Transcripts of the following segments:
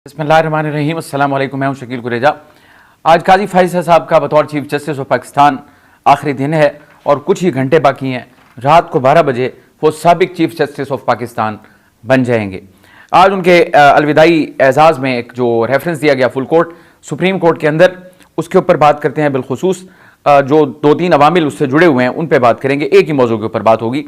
बिस्मिल्लाहिर्रहमानिर्रहीम। अस्सलाम वालेकुम। मैं हूं शकील कुरेजा। आज काजी फाइज़ साहब का बतौर चीफ जस्टिस ऑफ पाकिस्तान आखिरी दिन है और कुछ ही घंटे बाकी हैं। रात को 12 बजे वो साबिक चीफ जस्टिस ऑफ पाकिस्तान बन जाएंगे। आज उनके अलविदाई एजाज़ में एक जो रेफरेंस दिया गया फुल कोर्ट सुप्रीम कोर्ट के अंदर, उसके ऊपर बात करते हैं। बिलखुसूस जो 2-3 अवामिल उससे जुड़े हुए हैं उन पर बात करेंगे। एक ही मौजू के ऊपर बात होगी।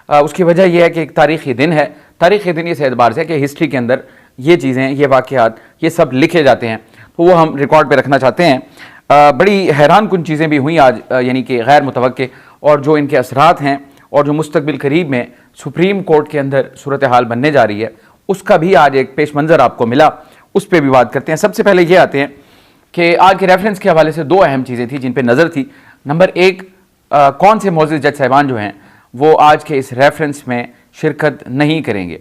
उसकी वजह यह है कि एक तारीख़ी दिन है। तारीख़ी दिन इस एतबार से कि हिस्ट्री के अंदर ये चीज़ें, ये वाक़यात, ये सब लिखे जाते हैं, तो वो हम रिकॉर्ड पे रखना चाहते हैं। बड़ी हैरान कुन चीज़ें भी हुई आज, यानी कि गैर मुतवक्के, और जो इनके असरात हैं और जो मुस्तकबिल करीब में सुप्रीम कोर्ट के अंदर सूरत हाल बनने जा रही है, उसका भी आज एक पेश मंज़र आपको मिला। उस पर भी बात करते हैं। सबसे पहले ये आते हैं कि आज के रेफरेंस के हवाले से 2 अहम चीज़ें थी जिन पर नज़र थी। नंबर 1, कौन से मोअज़्ज़िज़ जज साहिबान जो हैं वो आज के इस रेफरेंस में शिरकत नहीं करेंगे।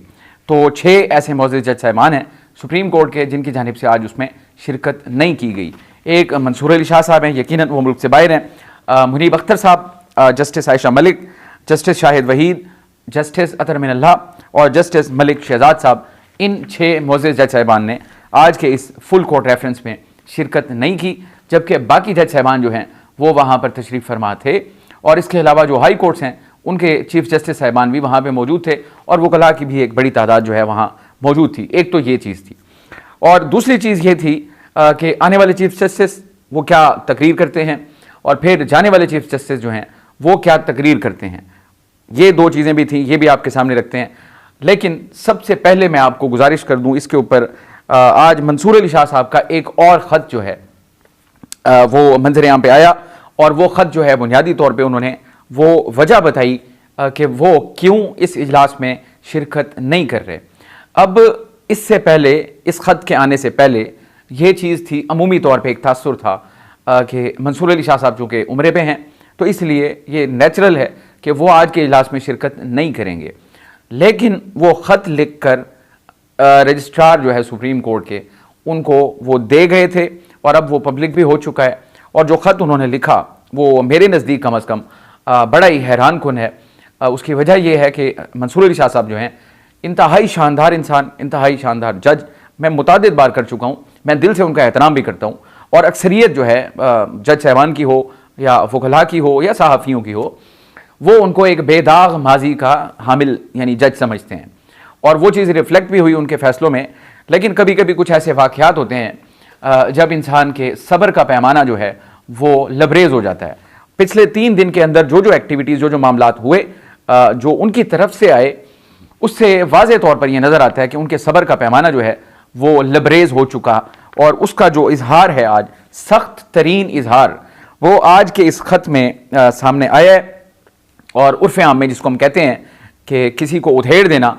तो 6 ऐसे मोअज़्ज़िज़ जज साहिबान हैं सुप्रीम कोर्ट के जिनकी जानिब से आज उसमें शिरकत नहीं की गई। एक मंसूर अली शाह साहब हैं, यकीनन वो मुल्क से बाहर हैं। मुनीब अख्तर साहब, justice Ayesha Malik, justice Shahid Waheed, justice Athar Minallah और जस्टिस मलिक शहजाद साहब, इन 6 मोअज़्ज़िज़ जज साहिबान ने आज के इस फुल कोर्ट रेफरेंस में शिरकत नहीं की, जबकि बाकी जज साहिबान जो हैं वो वहाँ पर तशरीफ़ फरमा थे। और इसके अलावा जो हाई कोर्ट्स हैं उनके चीफ जस्टिस साहिबान भी वहाँ पे मौजूद थे और वकला की भी एक बड़ी तादाद जो है वहाँ मौजूद थी। एक तो ये चीज़ थी, और दूसरी चीज़ ये थी कि आने वाले चीफ जस्टिस वो क्या तकरीर करते हैं और फिर जाने वाले चीफ जस्टिस जो हैं वो क्या तकरीर करते हैं। ये 2 चीज़ें भी थी, ये भी आपके सामने रखते हैं। लेकिन सबसे पहले मैं आपको गुजारिश कर दूँ इसके ऊपर, आज मंसूर अली शाह साहब का एक और ख़त जो है वो मंजर आम पे आया, और वो ख़त जो है बुनियादी तौर पर उन्होंने वो वजह बताई कि वो क्यों इस इजलास में शिरकत नहीं कर रहे। अब इससे पहले, इस ख़त के आने से पहले ये चीज़ थी, अमूमी तौर पे एक तासुर था कि मंसूर अली शाह साहब चूँकि उम्रे पे हैं तो इसलिए ये नेचुरल है कि वो आज के इजलास में शिरकत नहीं करेंगे। लेकिन वो ख़त लिख कर रजिस्ट्रार जो है सुप्रीम कोर्ट के, उनको वो दे गए थे और अब वो पब्लिक भी हो चुका है। और जो ख़त उन्होंने लिखा वो मेरे नज़दीक कम अज़ कम बड़ा ही हैरान कुन है। उसकी वजह यह है कि मंसूर अली शाह साहब जो हैं इंतहाई शानदार इंसान, इंतहाई शानदार जज, मैं मुतादिद बार कर चुका हूँ, मैं दिल से उनका एहतराम भी करता हूँ। और अक्सरियत जो है जज साहिबान की हो या वकला की हो या सहाफ़ियों की हो, वो उनको एक बेदाग माजी का हामिल यानी जज समझते हैं, और वो चीज़ रिफ्लेक्ट भी हुई उनके फ़ैसलों में। लेकिन कभी कभी कुछ ऐसे वाक़यात होते हैं जब इंसान के सब्र का पैमाना जो है वो लबरेज़ हो जाता है। पिछले 3 दिन के अंदर जो जो एक्टिविटीज़, जो जो मामलात हुए जो उनकी तरफ से आए, उससे वाज़े तौर पर यह नज़र आता है कि उनके सब्र का पैमाना जो है वो लबरेज़ हो चुका, और उसका जो इजहार है आज, सख्त तरीन इजहार, वो आज के इस ख़त में सामने आया है। और उर्फ़ आम में जिसको हम कहते हैं कि किसी को उधेड़ देना,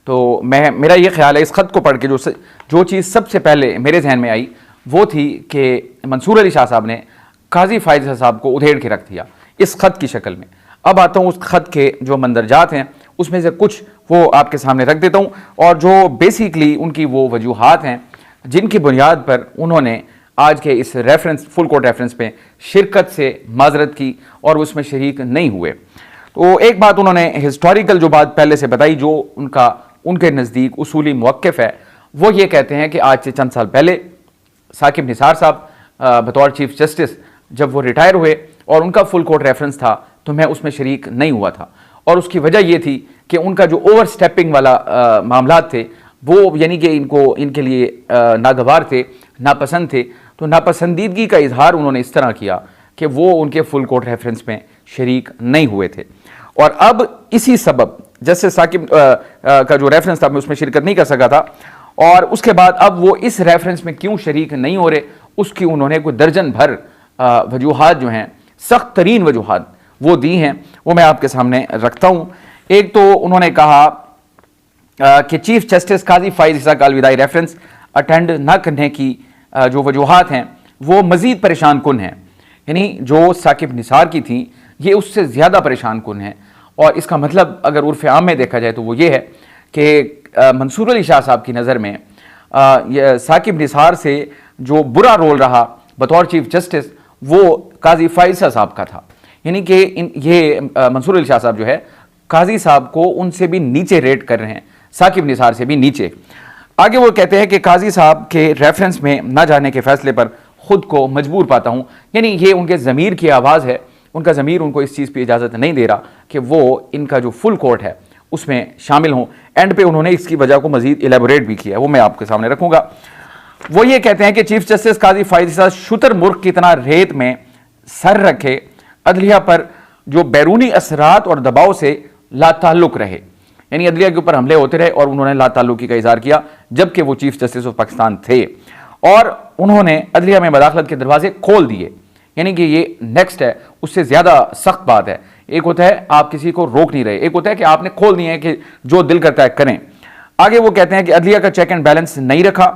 तो मेरा ये ख्याल है इस ख़त को पढ़ के जो चीज़ सबसे पहले मेरे जहन में आई वो थी कि मंसूर अली शाह साहब ने काजी फाइज़ साहब को उधेड़ के रख दिया इस ख़त की शक्ल में। अब आता हूँ उस ख़त के जो मंदरजात हैं, उसमें से कुछ वो आपके सामने रख देता हूँ, और जो बेसिकली उनकी वो वजूहात हैं जिनकी बुनियाद पर उन्होंने आज के इस रेफरेंस, फुल कोर्ट रेफरेंस पे शिरकत से माजरत की और उसमें शरीक नहीं हुए। तो एक बात उन्होंने हिस्टोरिकल जो बात पहले से बताई, जो उनके नज़दीक उसूली मौक़िफ़ है, वो ये कहते हैं कि आज से चंद साल पहले साकिब निसार साहब बतौर चीफ जस्टिस जब वो रिटायर हुए और उनका फुल कोर्ट रेफरेंस था, तो मैं उसमें शरीक नहीं हुआ था। और उसकी वजह ये थी कि उनका जो ओवर स्टेपिंग वाला मामलात थे वो, यानी कि इनके लिए नागवार थे, नापसंद थे। तो नापसंदीदगी का इजहार उन्होंने इस तरह किया कि वो उनके फुल कोर्ट रेफरेंस में शरीक नहीं हुए थे। और अब इसी सबब जैसे साकिब का जो रेफरेंस था मैं उसमें शिरकत नहीं कर सका था, और उसके बाद अब वो इस रेफरेंस में क्यों शरीक नहीं हो रहे, उसकी उन्होंने कोई दर्जन भर वजूहात जो हैं, सख्त तरीन वजूहात वो दी हैं, वो मैं आपके सामने रखता हूँ। एक तो उन्होंने कहा कि चीफ जस्टिस काजी फाइज़ का अलविदाई रेफरेंस अटेंड ना करने की जो वजूहात हैं वो मज़ीद परेशान कुन हैं, यानी जो साकिब निसार की थी ये उससे ज़्यादा परेशान कुन है। और इसका मतलब अगर उर्फ़ आम में देखा जाए तो वो ये है कि मंसूर अली शाह साहब की नज़र में साकिब निसार से जो बुरा रोल रहा बतौर चीफ जस्टिस वो काजी फाइज़ साहब का था, यानी कि ये मंसूर अली शाह साहब जो है काजी साहब को उनसे भी नीचे रेट कर रहे हैं, साकिब निसार से भी नीचे। आगे वो कहते हैं कि काजी साहब के रेफरेंस में न जाने के फैसले पर खुद को मजबूर पाता हूं, यानी ये उनके ज़मीर की आवाज़ है, उनका ज़मीर उनको इस चीज़ पर इजाज़त नहीं दे रहा कि वो इनका जो फुल कोर्ट है उसमें शामिल हों। एंड पे उन्होंने इसकी वजह को मजीद एलेबोरेट भी किया है, वो मैं आपके सामने रखूंगा। वो ये कहते हैं कि चीफ जस्टिस काजी फायद शुतुरमुर्ग की तरह रेत में सर रखे, अदलिया पर जो बैरूनी असरात और दबाव से लाताल्लुक रहे, यानी अदलिया के ऊपर हमले होते रहे और उन्होंने लाताल्लुकी का इजहार किया जबकि वो चीफ जस्टिस ऑफ पाकिस्तान थे, और उन्होंने अदलिया में मदाखलत के दरवाजे खोल दिए, यानी कि ये नेक्स्ट है, उससे ज्यादा सख्त बात है। एक होता है आप किसी को रोक नहीं रहे, एक होता है कि आपने खोल दिए कि जो दिल करता है करें। आगे वो कहते हैं कि अदलिया का चेक एंड बैलेंस नहीं रखा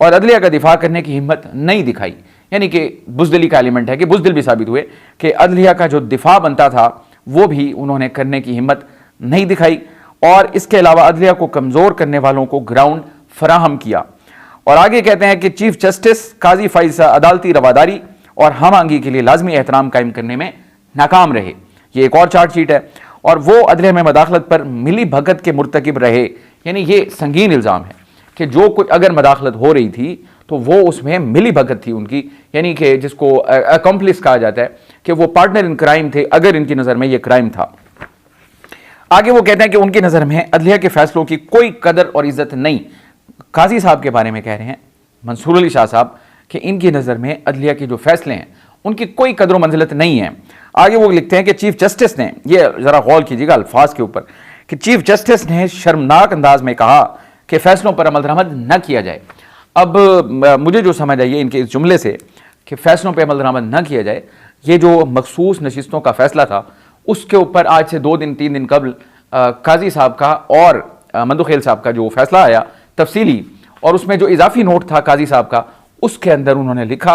और अदलिया का दिफा करने की हिम्मत नहीं दिखाई, यानी कि बुजदिली का एलिमेंट है कि बुजदिल भी साबित हुए कि अदलिया का जो दिफा बनता था वो भी उन्होंने करने की हिम्मत नहीं दिखाई, और इसके अलावा अदलिया को कमजोर करने वालों को ग्राउंड फराहम किया। और आगे कहते हैं कि चीफ जस्टिस काजी फायद अदालती रवादारी और हम आंगी के लिए लाजमी एहतराम कायम करने में नाकाम रहे। ये एक और चार्जशीट है, और वो अदलिया में मदाखलत पर मिली भगत के मुर्तकिब रहे, यानी ये संगीन इल्ज़ाम है कि जो कुछ अगर मदाखलत हो रही थी तो वो उसमें मिली भगत थी उनकी, यानी कि जिसको अकम्प्लिस कहा जाता है कि वो पार्टनर इन क्राइम थे अगर इनकी नज़र में ये क्राइम था। आगे वो कहते हैं कि उनकी नज़र में अदलिया के फैसलों की कोई कदर और इज्जत नहीं। काजी साहब के बारे में कह रहे हैं मंसूर अली शाह साहब कि इनकी नज़र में अदलिया के जो फैसले हैं उनकी कोई कदर मंजिलत नहीं है। आगे वो लिखते हैं कि चीफ जस्टिस ने, ये ज़रा गौर कीजिएगा अल्फाज के ऊपर, कि चीफ जस्टिस ने शर्मनाक अंदाज में कहा कि फैसलों पर अमल दरामद न किया जाए। अब मुझे जो समझ आई है इनके इस जुमले से कि फैसलों पर अमल दरामद न किया जाए, ये जो मखसूस नशिस्तों का फैसला था उसके ऊपर आज से 2 दिन 3 दिन कबल काजी साहब का और मंदुखेल साहब का जो फैसला आया तफसीली, और उसमें जो इजाफी नोट था काजी साहब का, उसके अंदर उन्होंने लिखा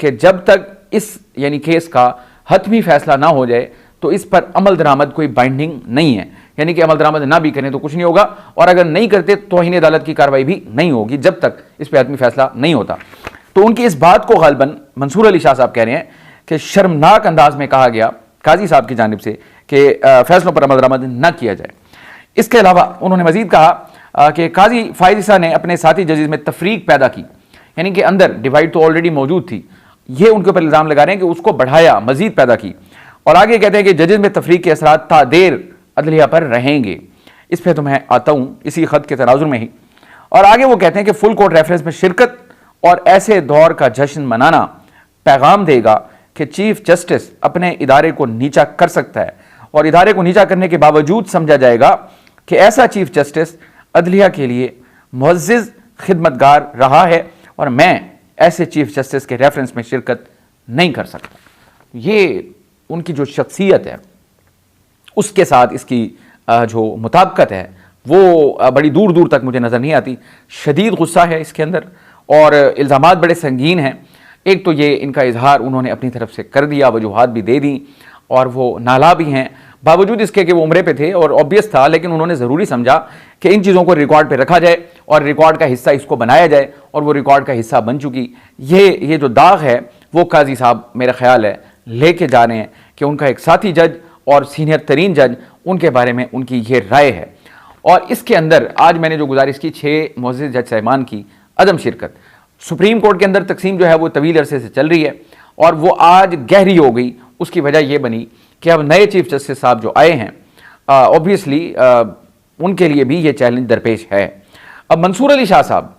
कि जब तक इस यानी केस का हतमी फैसला ना हो जाए तो इस पर अमल दरामद कोई बाइंडिंग नहीं है, यानी कि अमल दरामद ना भी करें तो कुछ नहीं होगा, और अगर नहीं करते तो तौहीन अदालत की कार्रवाई भी नहीं होगी जब तक इस पर हतमी फैसला नहीं होता। तो उनकी इस बात को गालिबन मंसूर अली शाह साहब कह रहे हैं कि शर्मनाक अंदाज में कहा गया काजी साहब की जानिब से कि फैसलों पर अमल दरामद न किया जाए। इसके अलावा उन्होंने मजीद कहा कि काजी फायद ने अपने साथी जजेस में तफरीक पैदा की, यानी कि अंदर डिवाइड तो ऑलरेडी मौजूद थी, ये उनके ऊपर इल्ज़ाम लगा रहे हैं कि उसको बढ़ाया, मजीद पैदा की। और आगे कहते हैं कि जजेस में तफरीक के असरात तादेर अदलिया पर रहेंगे। इस पर तो मैं आता हूँ इसी खत के तनाजुर में ही। और आगे वो कहते हैं कि फुल कोर्ट रेफरेंस में शिरकत और ऐसे दौर का जश्न मनाना पैगाम देगा कि चीफ जस्टिस अपने इदारे को नीचा कर सकता है, और इदारे को नीचा करने के बावजूद समझा जाएगा कि ऐसा चीफ जस्टिस अदलिया के लिए मुअज़्ज़िज़ खिदमतगार रहा है, और मैं ऐसे चीफ जस्टिस के रेफरेंस में शिरकत नहीं कर सकता। ये उनकी जो शख्सियत है उसके साथ इसकी जो मुताबिकत है वो बड़ी दूर दूर तक मुझे नज़र नहीं आती। शदीद गुस्सा है इसके अंदर और इल्ज़ामात बड़े संगीन हैं। एक तो ये इनका इजहार उन्होंने अपनी तरफ से कर दिया, वजूहात भी दे दी, और वो नाला भी हैं बावजूद इसके कि वो उम्रे पे थे और ऑब्वियस था, लेकिन उन्होंने ज़रूरी समझा कि इन चीज़ों को रिकॉर्ड पे रखा जाए और रिकॉर्ड का हिस्सा इसको बनाया जाए, और वो रिकॉर्ड का हिस्सा बन चुकी। ये जो दाग है वो काजी साहब मेरा ख्याल है लेके जा रहे हैं कि उनका एक साथी जज और सीनियर तरीन जज, उनके बारे में उनकी ये राय है। और इसके अंदर आज मैंने जो गुजारिश की 6 मुअज़्ज़िज़ जज साहिबान की अदम शिरकत, सुप्रीम कोर्ट के अंदर तकसीम जो है वो तवील अरसे से चल रही है और वो आज गहरी हो गई। उसकी वजह ये बनी कि अब नए चीफ जस्टिस साहब जो आए हैं ऑब्वियसली उनके लिए भी ये चैलेंज दरपेश है। अब मंसूर अली शाह साहब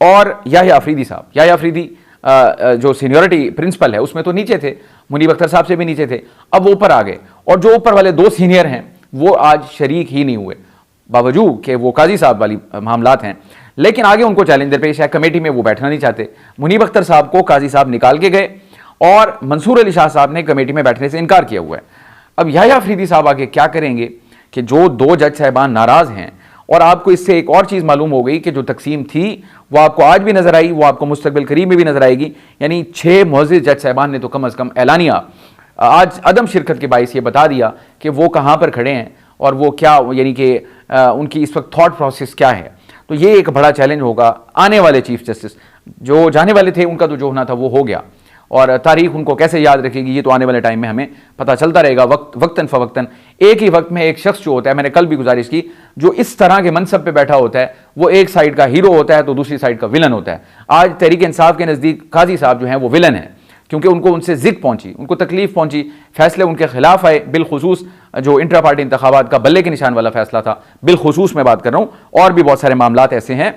और याह्या अफरीदी साहब, याह्या अफरीदी जो सीनियरिटी प्रिंसिपल है उसमें तो नीचे थे, मुनीब अख्तर साहब से भी नीचे थे, अब वो ऊपर आ गए, और जो ऊपर वाले 2 सीनियर हैं वो आज शरीक ही नहीं हुए, बावजूद कि वो काजी साहब वाली मामलात हैं, लेकिन आगे उनको चैलेंज दरपेश है। कमेटी में वो बैठना नहीं चाहते। मुनीब अख्तर साहब को काजी साहब निकाल के गए और मंसूर अली शाह साहब ने कमेटी में बैठने से इनकार किया हुआ है। अब याह्या अफरीदी साहब आगे क्या करेंगे कि जो 2 जज साहिबान नाराज हैं, और आपको इससे एक और चीज़ मालूम हो गई कि जो तकसीम थी वो आपको आज भी नजर आई, वो आपको मुस्तकबिल करीब में भी नजर आएगी। यानी 6 मुअज़्ज़िज़ जज साहिबान ने तो कम अज़ कम एलानिया आज अदम शिरकत के बाइस ये बता दिया कि वो कहाँ पर खड़े हैं और वो क्या, यानी कि उनकी इस वक्त थॉट प्रोसेस क्या है। तो ये एक बड़ा चैलेंज होगा आने वाले चीफ जस्टिस। जो जाने वाले थे उनका तो जो होना था वो हो गया, और तारीख उनको कैसे याद रखेगी ये तो आने वाले टाइम में हमें पता चलता रहेगा। वक्तन फ़वक्तन एक ही वक्त में एक शख्स जो होता है, मैंने कल भी गुजारिश की, जो इस तरह के मनसब पे बैठा होता है वो एक साइड का हीरो होता है तो दूसरी साइड का विलन होता है। आज तहरीक इंसाफ के नज़दीक काजी साहब जो हैं वो विलन है, क्योंकि उनको उनसे जिक पहुंची, उनको तकलीफ पहुंची, फैसले उनके खिलाफ आए, बिलखुसूस जो इंट्रा पार्टी इंतखाबात का बल्ले के निशान वाला फैसला था, बिलखुसूस मैं बात कर रहा हूं, और भी बहुत सारे मामलात ऐसे हैं।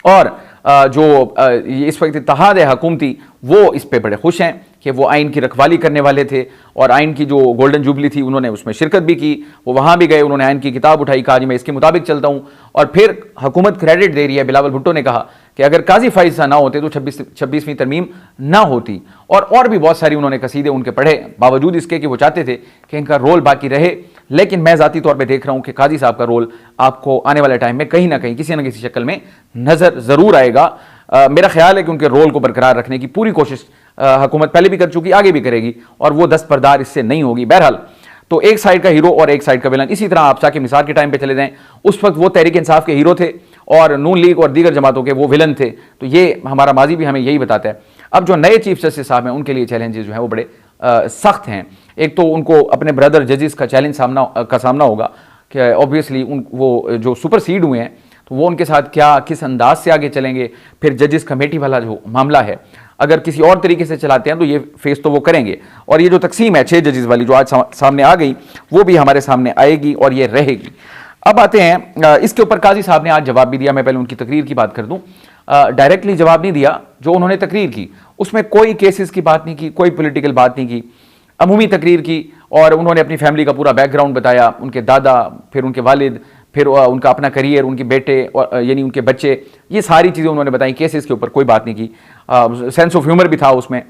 और जो इस वक्त इत्तेहाद है हुकूमती, वो इस पे बड़े खुश हैं कि वो आइन की रखवाली करने वाले थे, और आइन की जो गोल्डन जुबली थी उन्होंने उसमें शिरकत भी की, वो वहाँ भी गए, उन्होंने आइन की किताब उठाई, कहा जी मैं इसके मुताबिक चलता हूँ। और फिर हुकूमत क्रेडिट दे रही है, बिलावल भुट्टो ने कहा कि अगर काजी फाइज ना होते तो 26वीं तरमीम ना होती, और भी बहुत सारी उन्होंने कसीदे उनके पढ़े, बावजूद इसके कि वो चाहते थे कि इनका रोल बाकी रहे। लेकिन मैं ज़ाती तौर पर देख रहा हूँ कि काजी साहब का रोल आपको आने वाले टाइम में कहीं ना कहीं किसी न किसी शक्ल में नज़र ज़रूर आएगा। मेरा ख्याल है कि उनके रोल को बरकरार रखने की पूरी कोशिश हुकूमत पहले भी कर चुकी, आगे भी करेगी, और वो दस्तबरदार इससे नहीं होगी। बहरहाल, तो एक साइड का हीरो और एक साइड का विलन। इसी तरह आप शाकिब निसार के टाइम पे चले जाएं, उस वक्त वो तहरीक इंसाफ के हीरो थे और नून लीग और दीगर जमातों के वो विलन थे। तो ये हमारा माजी भी हमें यही बताता है। अब जो नए चीफ जस्टिस साहब हैं उनके लिए चैलेंजेस जो हैं वो बड़े सख्त हैं। एक तो उनको अपने ब्रदर जजेस का चैलेंज सामना होगा कि ऑब्वियसली वो जो सुपरसीड हुए हैं तो वो उनके साथ क्या किस अंदाज से आगे चलेंगे। फिर जजेस कमेटी वाला जो मामला है, अगर किसी और तरीके से चलाते हैं तो ये फेस तो वो करेंगे, और ये जो तकसीम है 6 जजेस वाली जो आज सामने आ गई वो भी हमारे सामने आएगी और ये रहेगी। अब आते हैं इसके ऊपर काजी साहब ने आज जवाब भी दिया। मैं पहले उनकी तकरीर की बात कर दूं। डायरेक्टली जवाब नहीं दिया, जो उन्होंने तकरीर की उसमें कोई केसेस की बात नहीं की, कोई पॉलिटिकल बात नहीं की, अमूमी तकरीर की, और उन्होंने अपनी फैमिली का पूरा बैकग्राउंड बताया, उनके दादा, फिर उनके वालिद, फिर उनका अपना करियर, उनके बेटे यानी उनके बच्चे, ये सारी चीज़ें उन्होंने बताई। केसेस के ऊपर कोई बात नहीं की। सेंस ऑफ ह्यूमर भी था उसमें।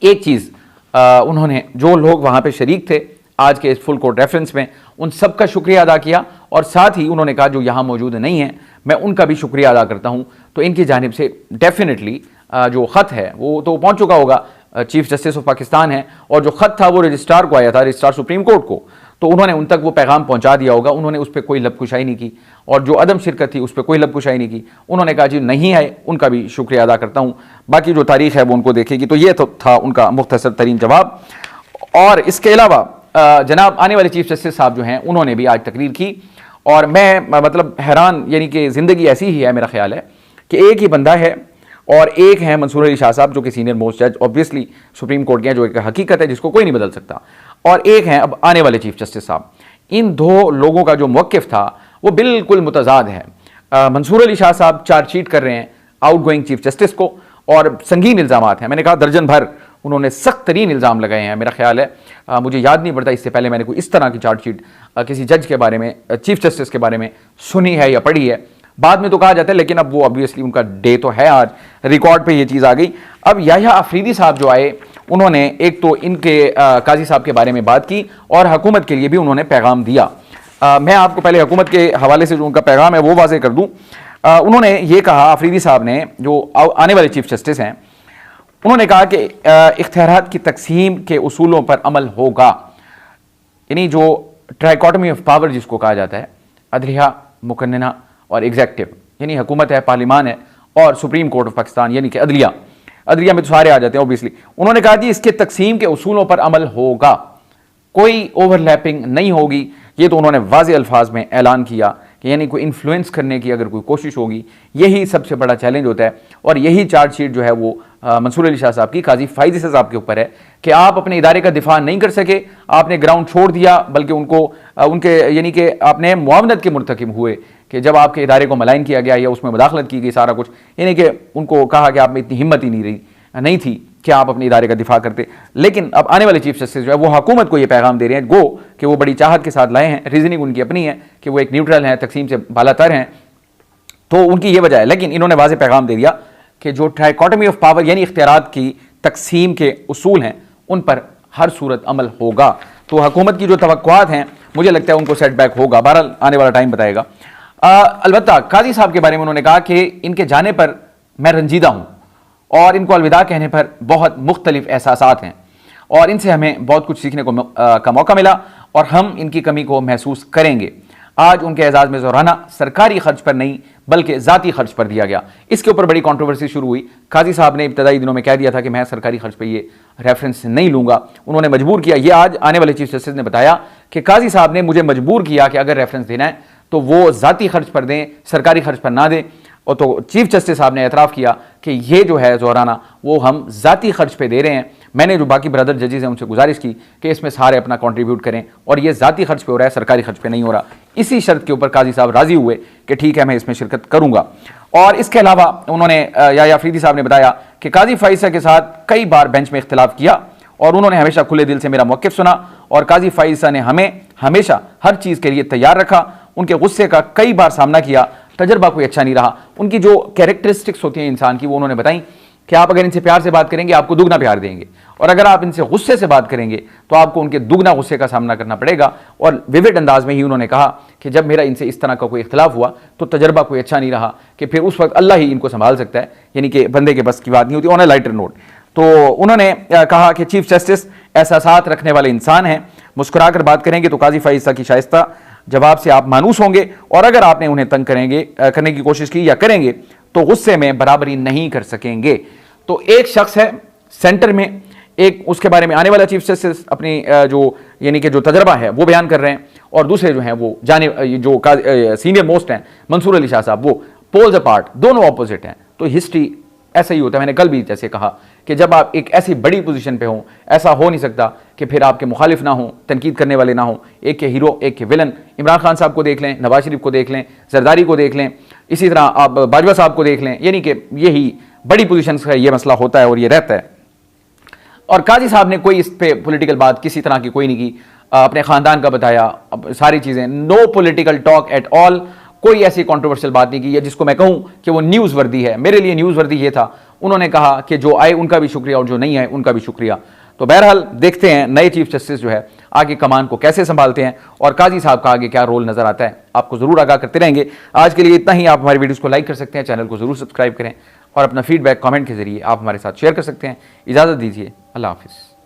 एक चीज़ उन्होंने, जो लोग वहाँ पे शरीक थे आज के इस फुल कोर्ट रेफरेंस में, उन सब का शुक्रिया अदा किया, और साथ ही उन्होंने कहा जो यहाँ मौजूद नहीं है मैं उनका भी शुक्रिया अदा करता हूँ। तो इनकी जानिब से डेफिनेटली जो ख़त है वो तो पहुँच चुका होगा, चीफ जस्टिस ऑफ पाकिस्तान है, और जो ख़त था वो रजिस्ट्रार को आया था, रजिस्ट्रार सुप्रीम कोर्ट को, तो उन्होंने उन तक वो पैगाम पहुंचा दिया होगा। उन्होंने उस पर कोई लबकुशाई नहीं की, और जो अदम शिरकत थी उस पर कोई लबकुशाई नहीं की। उन्होंने कहा जी नहीं है, उनका भी शुक्रिया अदा करता हूँ, बाकी जो तारीख है वो उनको देखेगी। तो ये तो था उनका मुख्तसर तरीन जवाब। और इसके अलावा जनाब आने वाले चीफ जस्टिस साहब जो हैं उन्होंने भी आज तकरीर की, और मैं मतलब हैरान, यानी कि ज़िंदगी ऐसी ही है, मेरा ख्याल है कि एक ही बंदा है और एक है मंसूर अली शाह साहब जो कि सीनियर मोस्ट जज ऑब्वियसली सुप्रीम कोर्ट के हैं, जो एक हकीकत है जिसको कोई नहीं बदल सकता, और एक हैं अब आने वाले चीफ जस्टिस साहब। इन दो लोगों का जो मौक़िफ़ था वो बिल्कुल मुतज़ाद है। मंसूर अली शाह साहब चार्जशीट कर रहे हैं आउटगोइंग चीफ जस्टिस को, और संगीन इल्ज़ामात हैं, मैंने कहा दर्जन भर उन्होंने सख्त तरीन इल्ज़ाम लगाए हैं। मेरा ख्याल है मुझे याद नहीं पड़ता इससे पहले मैंने कोई इस तरह की चार्जशीट किसी जज के बारे में, चीफ जस्टिस के बारे में सुनी है या पढ़ी है। बाद में तो कहा जाता है, लेकिन अब वो ऑब्वियसली उनका डे तो है, आज रिकॉर्ड पे ये चीज़ आ गई। अब याह्या अफरीदी साहब जो आए, उन्होंने एक तो इनके काजी साहब के बारे में बात की, और हुकूमत के लिए भी उन्होंने पैगाम दिया। मैं आपको पहले हुकूमत के हवाले से जो उनका पैगाम है वो वाज़ेह कर दूँ। उन्होंने ये कहा, अफरीदी साहब ने, जो आने वाले चीफ जस्टिस हैं, उन्होंने कहा कि इख्तियारात की तकसीम के उसूलों पर अमल होगा, यानी जो ट्राइकोटमी ऑफ पावर जिसको कहा जाता है, अदलिया, मुकन्नना और एग्जेक्टिव, यानी हुकूमत है, पार्लिमान है, और सुप्रीम कोर्ट ऑफ पाकिस्तान यानी कि अदलिया में तो सारे आ जाते हैं ऑब्वियसली। उन्होंने कहा कि इसके तकसीम के उसूलों पर अमल होगा, कोई ओवरलैपिंग नहीं होगी। ये तो उन्होंने वाज़ेह अल्फाज में ऐलान किया कि यानी कोई इन्फ्लुएंस करने की अगर कोई कोशिश होगी, यही सबसे बड़ा चैलेंज होता है। और यही चार्जशीट जो है वो मंसूर अली शाह साहब की काजी फाइज साहब के ऊपर है कि आप अपने इदारे का दिफा नहीं कर सके, आपने ग्राउंड छोड़ दिया, बल्कि उनको उनके यानी कि आपने मुआवनत के मुर्तकिब हुए कि जब आपके इदारे को मलाइन किया गया या उसमें मुदाखलत की गई, सारा कुछ, यानी कि उनको कहा कि आप में इतनी हिम्मत ही नहीं थी कि आप अपने इदारे का दिफा करते। लेकिन अब आने वाले चीफ जस्टिस जो है वो हुकूमत को ये पैगाम दे रहे हैं, गो कि वो बड़ी चाहत के साथ लाए हैं, रीजनिंग उनकी अपनी है कि वो एक न्यूट्रल हैं, तकसीम से बालातर हैं, तो उनकी ये वजह है। लेकिन इन्होंने वाज़ेह पैगाम दे दिया कि जो ट्राइकोटमी ऑफ पावर यानी इख्तियारात की तकसीम के उसूल हैं उन पर हर सूरत अमल होगा। तो हुकूमत की जो तवक्कुआत हैं मुझे लगता है उनको सेटबैक होगा, बहरहाल आने वाला टाइम बताएगा। अलबत्ता काजी साहब के बारे में उन्होंने कहा कि इनके जाने पर मैं रंजीदा हूँ, और इनको अलविदा कहने पर बहुत मुख्तलिफ एहसासात हैं, और इनसे हमें बहुत कुछ सीखने का मौका मिला, और हम इनकी कमी को महसूस करेंगे। आज उनके एजाज़ में ज़ोराना सरकारी खर्च पर नहीं बल्कि ज़ाती खर्च पर दिया गया। इसके ऊपर बड़ी कंट्रोवर्सी शुरू हुई। काजी साहब ने इब्तदाई दिनों में कह दिया था कि मैं सरकारी खर्च पर ये रेफरेंस नहीं लूँगा, उन्होंने मजबूर किया। ये आज आने वाले चीफ जस्टिस ने बताया कि काजी साहब ने मुझे मजबूर किया कि अगर रेफरेंस देना है तो वो ज़ाती खर्च पर दें, सरकारी खर्च पर ना दें। और तो चीफ जस्टिस साहब ने एतराफ़ किया कि ये जो है ज़ोराना वो हम ज़ाती खर्च पे दे रहे हैं। मैंने जो बाकी ब्रदर जजेज़ हैं उनसे गुजारिश की कि इसमें सारे अपना कंट्रीब्यूट करें और ये ज़ाती खर्च पे हो रहा है, सरकारी खर्च पे नहीं हो रहा। इसी शर्त के ऊपर काजी साहब राज़ी हुए कि ठीक है मैं इसमें शिरकत करूँगा। और इसके अलावा उन्होंने या अफरीदी साहब ने बताया कि काजी फ़ाइज़ के साथ कई बार बेंच में इख्तिलाफ किया और उन्होंने हमेशा खुले दिल से मेरा मौक़िफ़ सुना और काजी फ़ाइज़ ने हमें हमेशा हर चीज़ के लिए तैयार रखा। उनके गुस्से का कई बार सामना किया, तजर्बा कोई अच्छा नहीं रहा। उनकी जो कैरेक्टरिस्टिक्स होती हैं इंसान की वो उन्होंने बताई कि आप अगर इनसे प्यार से बात करेंगे आपको दुगना प्यार देंगे और अगर आप इनसे गुस्से से बात करेंगे तो आपको उनके दुगना गुस्से का सामना करना पड़ेगा। और विविड अंदाज में ही उन्होंने कहा कि जब मेरा इनसे इस तरह का कोई इख्तिलाफ हुआ तो तजर्बा कोई अच्छा नहीं रहा कि फिर उस वक्त अल्लाह ही इनको संभाल सकता है, यानी कि बंदे के बस की बात नहीं होती। ऑन ए लाइटर नोट तो उन्होंने कहा कि चीफ जस्टिस एहसासात रखने वाले इंसान हैं, मुस्कुरा कर बात करेंगे तो काजी फ़ाइज़ की शाइस्ता जवाब से आप मानूस होंगे और अगर आपने उन्हें तंग करने की कोशिश की या करेंगे तो गुस्से में बराबरी नहीं कर सकेंगे। तो एक शख्स है सेंटर में, एक उसके बारे में आने वाला चीफ जस्टिस अपनी जो यानी कि जो तजर्बा है वो बयान कर रहे हैं और दूसरे जो हैं वो जो सीनियर मोस्ट हैं मंसूर अली शाह साहब, वो पोल्स अपार्ट, दोनों ऑपोजिट हैं। तो हिस्ट्री ऐसा ही होता है। मैंने कल भी जैसे कहा कि जब आप एक ऐसी बड़ी पोजीशन पे हों, ऐसा हो नहीं सकता कि फिर आपके मुखालिफ ना हो, तनकीद करने वाले ना हो, एक के हीरो एक के विलन। इमरान खान साहब को देख लें, नवाज शरीफ को देख लें, जरदारी को देख लें, इसी तरह आप बाजवा साहब को देख लें, यानी कि यही बड़ी पोजीशन का ये मसला होता है और ये रहता है। और काजी साहब ने कोई इस पे पॉलिटिकल बात किसी तरह की कोई नहीं की, अपने ख़ानदान का बताया, सारी चीज़ें, no political talk at all. कोई ऐसी कंट्रोवर्शियल बात नहीं की है जिसको मैं कहूं कि वो न्यूज़ वर्दी है। मेरे लिए न्यूज़ वर्दी ये था, उन्होंने कहा कि जो आए उनका भी शुक्रिया और जो नहीं आए उनका भी शुक्रिया। तो बहरहाल देखते हैं नए चीफ जस्टिस जो है आगे कमान को कैसे संभालते हैं और काजी साहब का आगे क्या रोल नजर आता है, आपको जरूर आगाह करते रहेंगे। आज के लिए इतना ही। आप हमारी वीडियोस को लाइक कर सकते हैं, चैनल को जरूर सब्सक्राइब करें और अपना फीडबैक कमेंट के जरिए आप हमारे साथ शेयर कर सकते हैं। इजाज़त दीजिए, अल्लाह हाफिज़।